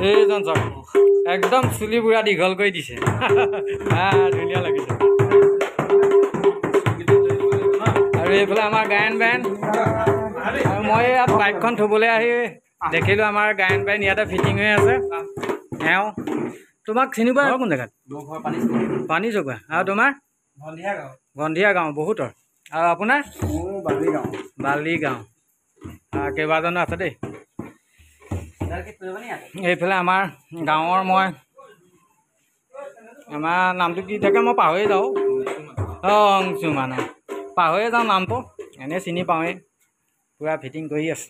এইজন চাওক একদম চুলি বুঢ়া দীঘল কৰি দিছে ধুনীয়া লাগিছে আৰু এইফালে আমাৰ গায়ন বায়ন আৰু মই ইয়াত বাইকখন থ'বলৈ আহি দেখিলোঁ আমাৰ গায়ন বায়ন ইয়াতে ফিটিং হৈ আছে এওঁ তোমাক চিনি পোৱা কোন জেগাত পানী জগোৱা আৰু তোমাৰ গন্ধিয়া গাঁও বহুতৰ আৰু আপোনাৰ বালিগাঁও কেইবাজনো আছে দেই এইফালে আমাৰ গাঁৱৰ আমাৰ নামটো কি থাকে মই পাহৰি যাওঁ অংশুমান পাহৰি যাওঁ নামটো এনেই চিনি পাওঁৱেই পূৰা ফিটিং কৰি আছে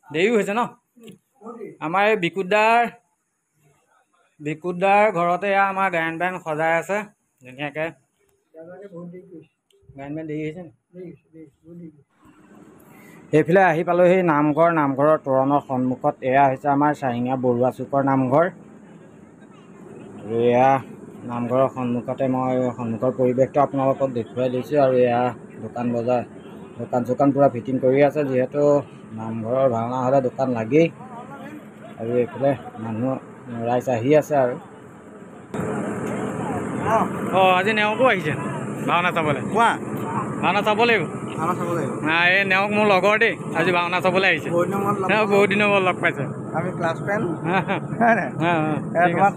দেৰিও হৈছে ন আমাৰ এই বিকুদাৰ ঘৰতে এয়া আমাৰ গায়ন বায়ন সজাই আছে ধুনীয়াকৈ গায়ন বায়ন দেৰি হৈছে এইফালে আহি পালোহি নামঘৰৰ তোৰণৰ সন্মুখত এয়া হৈছে আমাৰ চাৰিঙীয়া বৰুৱা চুকৰ নামঘৰ আৰু এয়া নামঘৰৰ সন্মুখতে মই সন্মুখৰ পৰিৱেশটো আপোনালোকক দেখুৱাই দিছোঁ আৰু এয়া দোকান চোকান পূৰা ফিটিং কৰি আছে যিহেতু নামঘৰৰ ভাওনা হ'লে দোকান লাগেই আৰু এইফালে মানুহ ৰাইজ আহি আছে আৰু আজি নেওঁকো আহিছে ভাওনা চাবলৈ কোৱা ভাওনা চাব লাগিব এই নেওঁক মোৰ লগৰ দেই আজি ভাওনা চাবলৈ আহিছে বহুত দিনৰ মূৰত লগ পাইছে আমি ক্লাছ ফ্ৰেণ্ড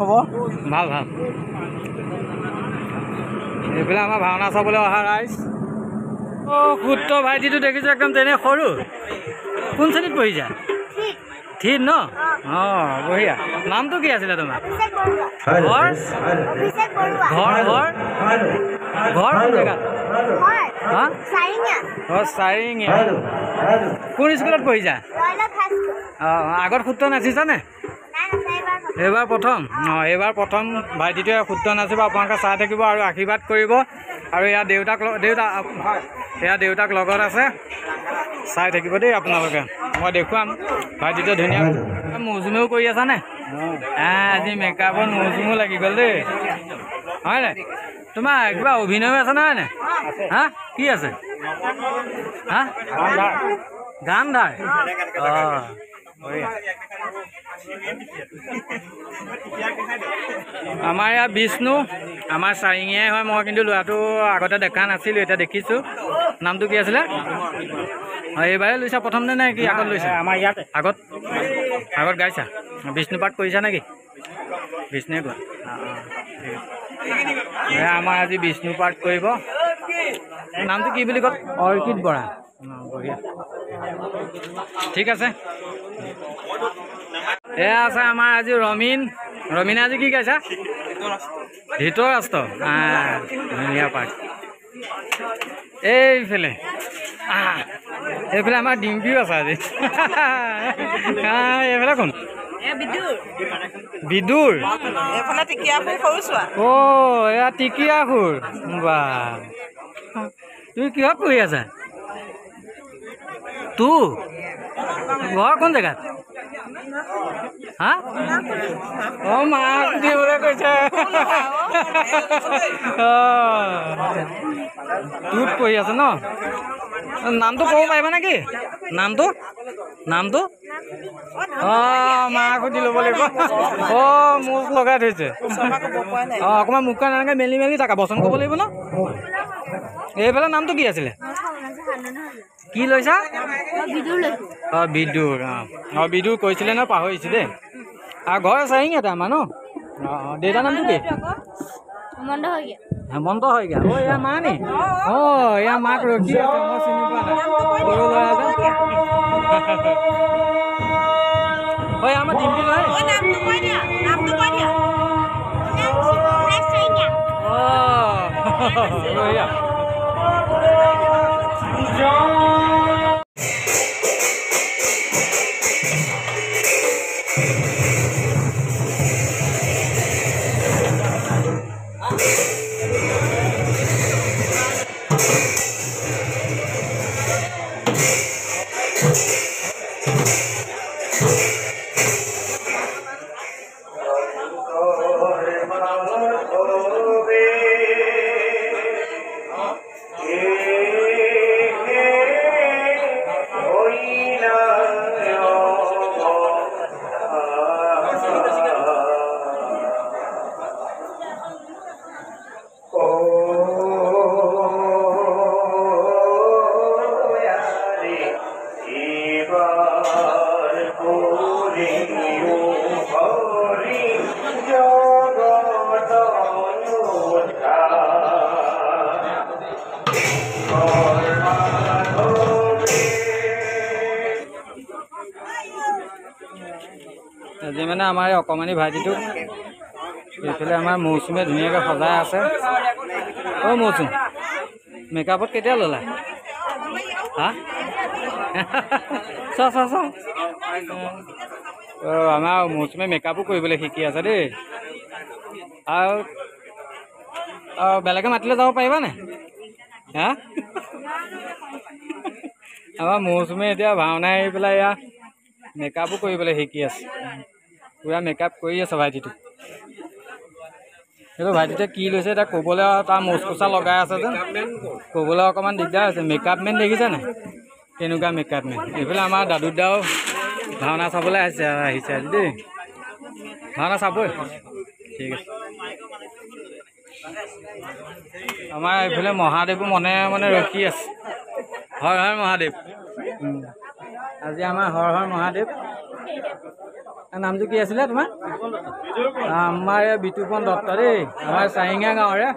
খবৰ ভাল এইফালে আমাৰ ভাওনা চাবলৈ অহা ৰাইজ সূত্ৰ ভাইটিটো দেখিছোঁ একদম তেনে সৰু কোন শ্ৰেণীত পঢ়িছা ঠিক ন বঢ়িয়া নামটো কি আছিলে তোমাৰ ঘৰ কোন জেগাত চাৰিঙীয়া কোন স্কুলত পঢ়িছা আগত সূত্ৰ নাচিছানে এইবাৰ প্ৰথম ভাইটিটোৱে সূত্ৰ নাচিব আপোনালোকে চাই থাকিব আৰু আশীৰ্বাদ কৰিব আৰু এয়া দেউতাক লগত আছে চাই থাকিব দেই আপোনালোকে মই দেখুৱাম ভাইটিটো ধুনীয়া মৌচুমেও কৰি আছানে আজি মেকআপত মৌচুমো লাগি গ'ল দেই হয় নাই তোমাৰ কিবা অভিনয় আছে নহয় নে কি আছে গান ধাৰ আমাৰ ইয়াত বিষ্ণু আমাৰ চাৰিঙীয়াই হয় মই কিন্তু ল'ৰাটো আগতে দেখা নাছিলোঁ এতিয়া দেখিছোঁ নামটো কি আছিলে এইবাৰে লৈছা প্ৰথম নে কি আগত লৈছা আমাৰ ইয়াত আগত গাইছা বিষ্ণু পাঠ কৰিছা নেকি বিষ্ণুৱে কোৱা আমাৰ আজি বিষ্ণু পাঠ কৰিব নামটো কি বুলি কয় অৰ্কিড বৰা বঢ়িয়া ঠিক আছে এয়া আছে আমাৰ আজি ৰমিনে আজি কি গাইছা ধৃতৰাষ্ট্ৰ ধুনীয়া পাঠ এইফালে আমাৰ ডিম্পিও আছে আজি এইফালে কোন বিদুৰ এয়া টিকিয়াখুৰ বা তুমি কিহত পঢ়ি আছা ঘৰ কোন জেগাত মাক দিবলৈ কৈছে তোত পঢ়ি আছে ন নামটো ক'ব পাৰিবা নেকি নামটো মাক সুধি ল'ব লাগিব মোক লগাই থৈছে অকণমান মুখখন এনেকৈ মেলি থাকা বচন ক'ব লাগিব ন এইফালে নামটো কি আছিলে কি লৈছা বিদুৰ কৈছিলে ন পাহৰিছোঁ দেই আৰু ঘৰ চাৰিঙীয়াতে আমাৰ ন দেউতাৰ নামটো কি হেমন্ত শইকীয়া এয়া মা নি এয়া মাক ৰখি আছে মই চিনি পোৱা নাই সৰু ল'ৰা যে আমাৰ ডিম্পি লয় আজি মানে আমাৰ এই অকণমানি ভাইটিটো এইফালে আমাৰ মৌচুমে ধুনীয়াকৈ সজাই আছে। অ' মৌচুম, মেকআপত কেতিয়া ল'লা? হা চ আমাৰ মৌচুমে মেকআপো কৰিবলৈ শিকি আছে দেই। আৰু বেলেগে মাতিলে যাব পাৰিবা নাই? হা আমাৰ মৌচুমে এতিয়া ভাওনা আহি পেলাই এয়া মেকআপো কৰিবলৈ শিকি আছে। পূৰা মেকআপ কৰি আছে ভাইটিটো। সেইটো ভাইটিটোৱে কি লৈছে এতিয়া ক'বলৈ তাৰ মৌচকোচা লগাই আছে যে ক'বলৈ অকণমান দিগদাৰ হৈছে। মেকআপ মেন দেখিছে নাই? কেনেকুৱা মেকআপ মেন। এইফালে আমাৰ দাদুদাও ভাওনা চাবলৈ আহিছে আজি দেই। ভাওনা চাবই, ঠিক আছে। আমাৰ এইফালে মহাদেৱো মনে মনে ৰখি আছে। হৰ হৰ মহাদেৱ। আজি আমাৰ হৰ হৰ মহাদেৱ। নামটো কি আছিলে তোমাৰ? আমাৰ এই বিতুপন দত্ত দেই, আমাৰ চাৰিঙীয়া গাঁৱৰে।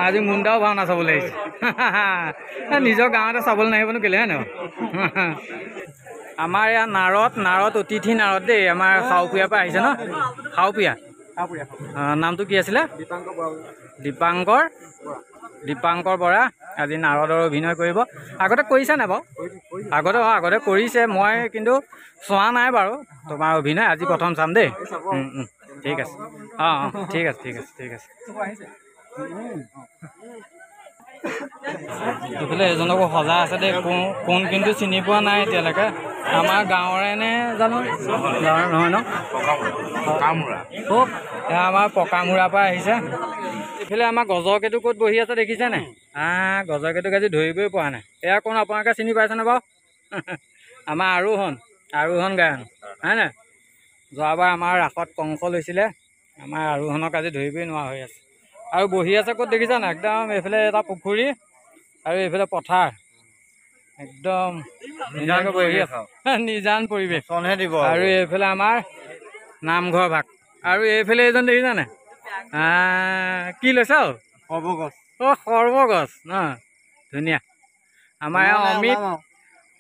আজি মুণ্ডাও ভাওনা চাবলৈ আহিছে। নিজৰ গাঁৱতে চাবলৈ নাহিবনো কেলে হয় নহয়? আমাৰ ইয়াত নাৰত অতিথি নাৰত দেই, আমাৰ খাওঁপুৰীয়াৰ পৰা আহিছে ন? খাওঁপুৰীয়া নামটো কি আছিলে? দীপাংকৰ বৰা আজি নাৰদৰ অভিনয় কৰিব। আগতে কৰিছে নাই বাৰু? আগতে কৰিছে, মই কিন্তু চোৱা নাই বাৰু তোমাৰ অভিনয়। আজি প্ৰথম চাম দেই। ঠিক আছে, অঁ ঠিক আছে। এইফালে এজনকো সজা আছে দেই, কোন কিন্তু চিনি পোৱা নাই এতিয়ালৈকে। আমাৰ গাঁৱৰে নে জানো? গাঁৱৰ নহয় ন? আমাৰ পকামূৰাৰ পৰা আহিছে। এইফালে আমাৰ গজৰকেতু ক'ত বহি আছে দেখিছে নাই? গজৰকেতুক আজি ধৰিবই পৰা নাই। এয়া কোন আপোনালোকে চিনি পাইছেনে বাৰু? আমাৰ আৰোহণ গায়ন হয় নাই? যোৱাবাৰ আমাৰ ৰাসত কংস লৈছিলে। আমাৰ আৰোহণক আজি ধৰিবই নোৱাৰা হৈ আছে। আৰু বহি আছে ক'ত দেখিছা নাই? একদম এইফালে এটা পুখুৰী আৰু এইফালে পথাৰ, একদম ধুনীয়াকৈ বহি আছে। নিজান পৰিৱেশ। আৰু এইফালে আমাৰ নামঘৰ ভাগ। আৰু এইফালে এজন দেখিছা নাই? কি লৈছে? সৰ্বগছ ন, ধুনীয়া। আমাৰ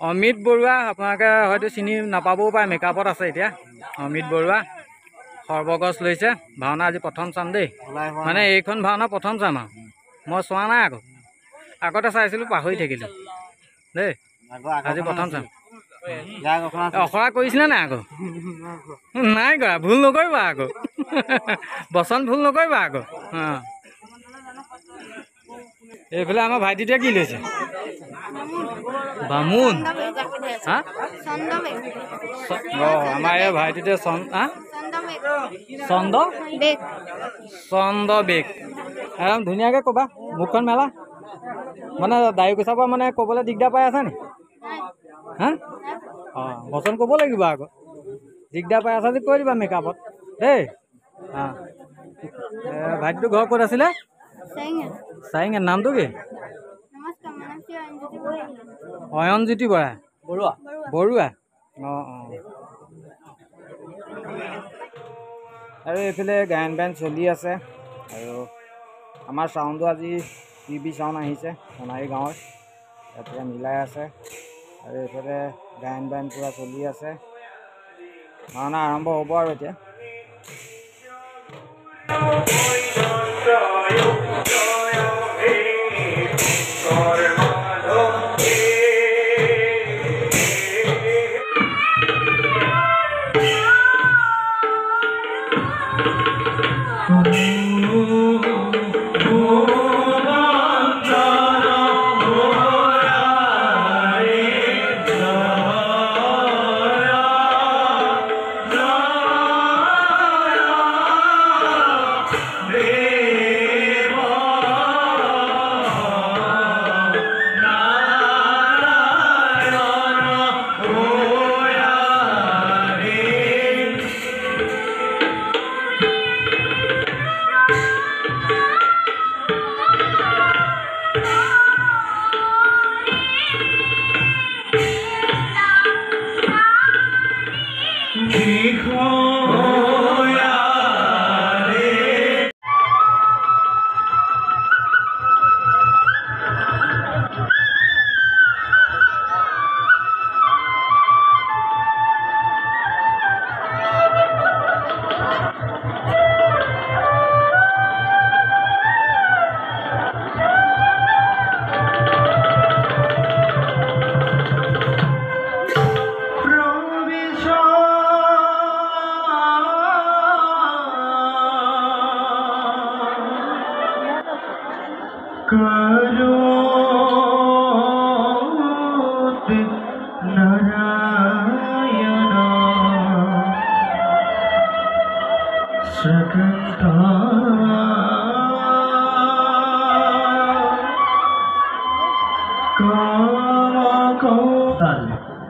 অমিত বৰুৱা, আপোনালোকে হয়তো চিনি নাপাবও পাৰে, মেকআপত আছে এতিয়া। অমিত বৰুৱা সৰ্বগছ লৈছে। ভাওনা আজি প্ৰথম চাম দেই, মানে এইখন ভাওনা প্ৰথম চাম আৰু। মই চোৱা নাই আগতে চাইছিলোঁ, পাহৰি থাকিলোঁ দেই। আজি প্ৰথম চাম। অখৰা কৰিছিলে নাই আকৌ? নাই কৰা, ভুল নকৰিবা আকৌ। বচন ভুল নকৰিবা আকৌ। এইফালে আমাৰ ভাইটিটোৱে কি লৈছে? বামুণ। আমাৰ এই ভাইটিটোৱে চন্দ বেগ। একদম ধুনীয়াকৈ ক'বা, মুখখন মেলা। মানে দাড়ি কোচাৰ পৰা মানে ক'বলৈ দিগদাৰ পাই আছা নি? বচন ক'ব লাগিব আকৌ। দিগদাৰ পাই আছা যদি কৈ দিবা মেকআপত দেই। ভাইটিটো ঘৰ ক'ত আছিলে? চাৰিঙীয়া। নামটো কি? অয়নজ্যোতি বৰুৱা। আৰু এইফালে গায়ন বায়ন চলি আছে। আৰু আমাৰ চাউণ্ডো আজি টিভি চাউণ্ড আহিছে সোণাৰী গাঁৱৰ, এতিয়া মিলাই আছে। আৰু এইফালে গায়ন বায়ন পূৰা চলি আছে। ভাওনা আৰম্ভ হ'ব আৰু এতিয়া।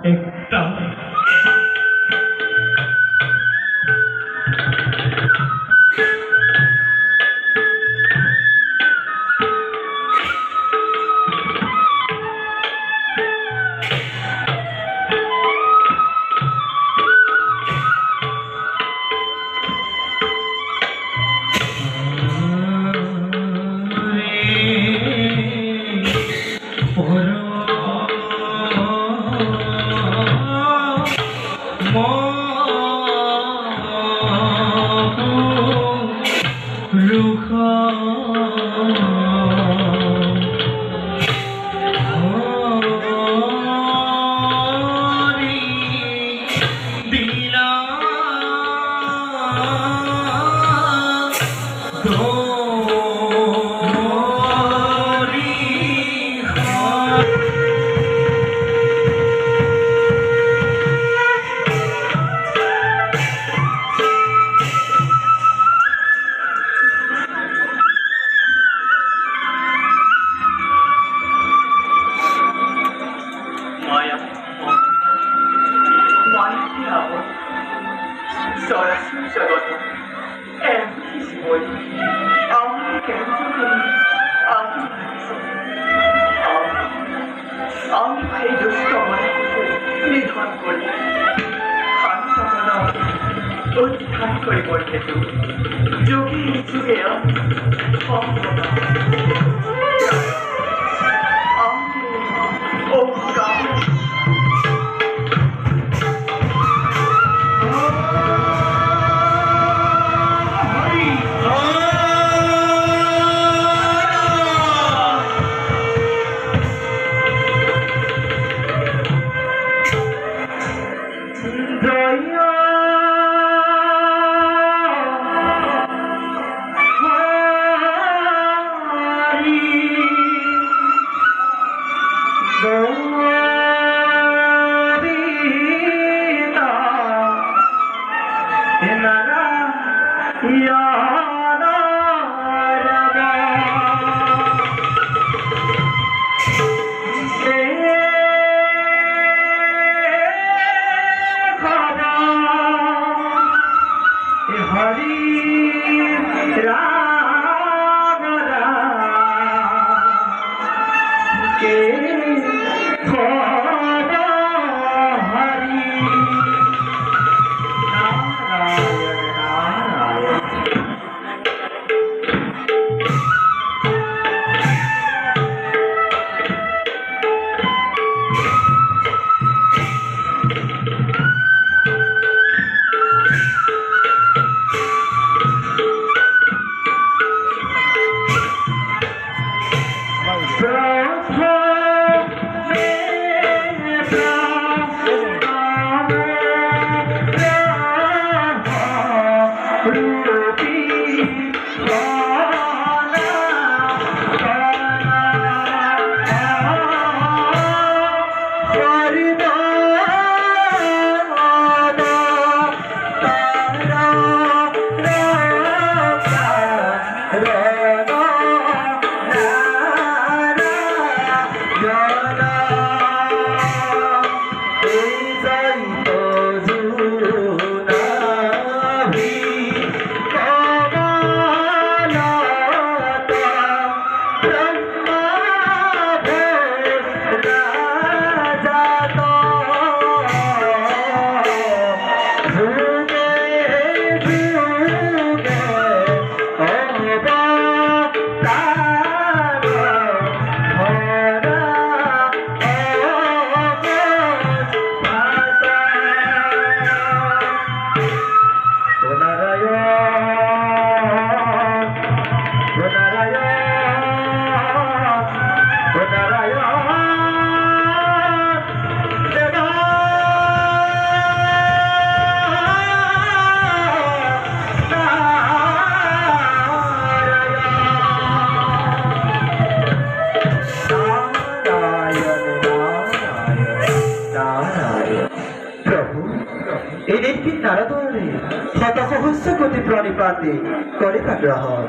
একদম নাৰদৰে শত সহস্ৰ কোটি প্ৰাণীপাতে কৰে গ্ৰহণ।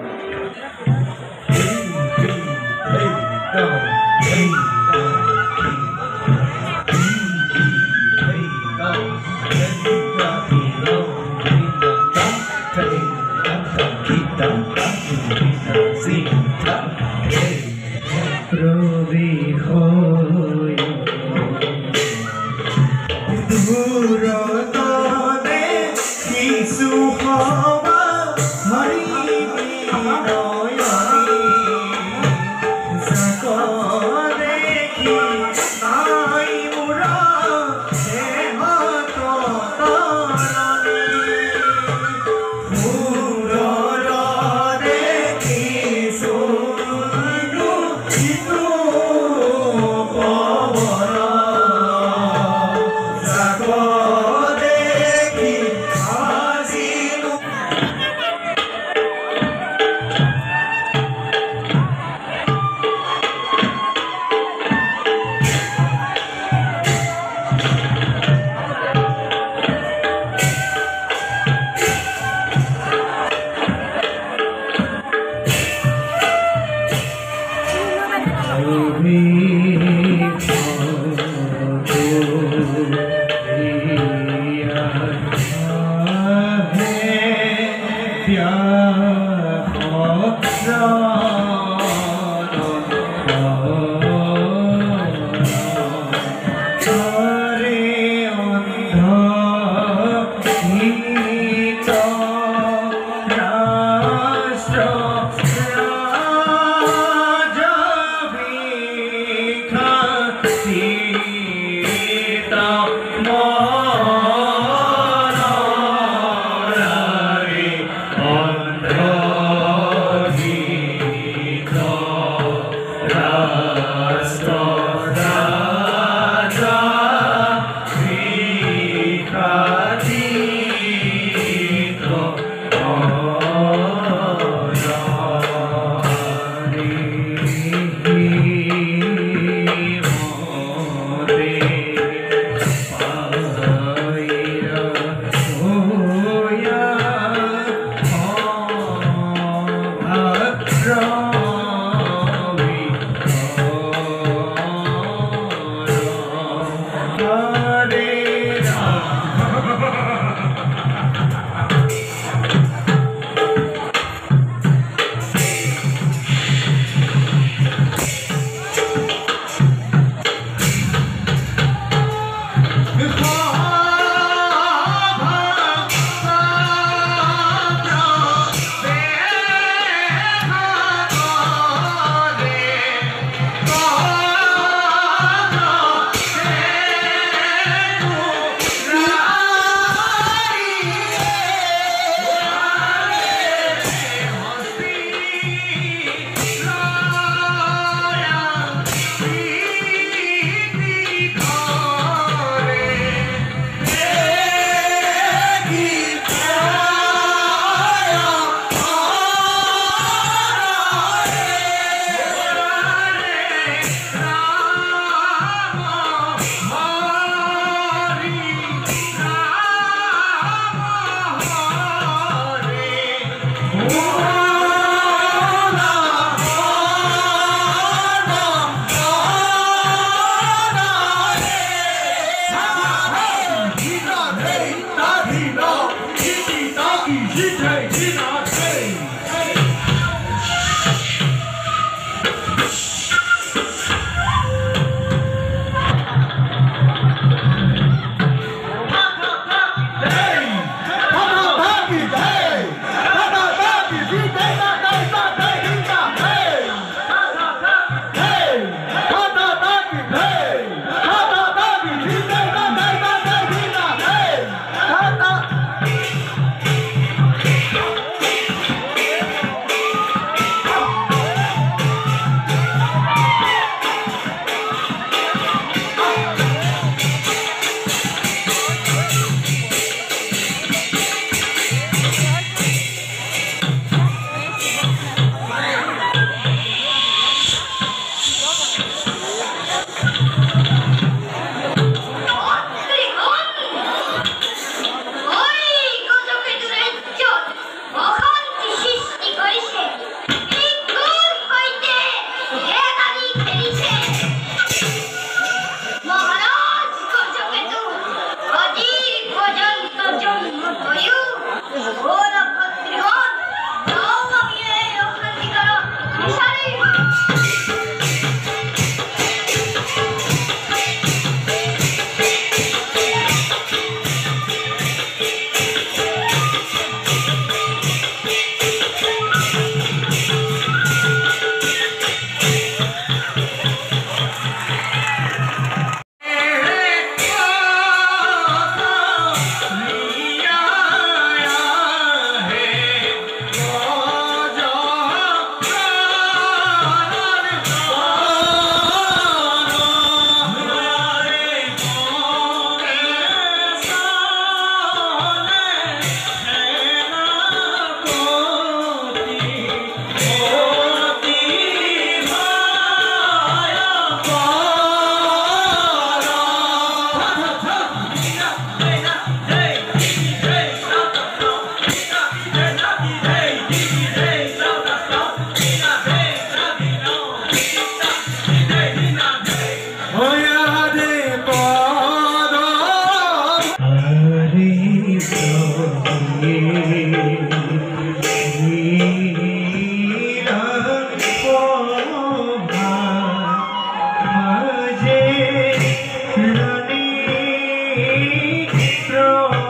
ক্ষেত্ৰ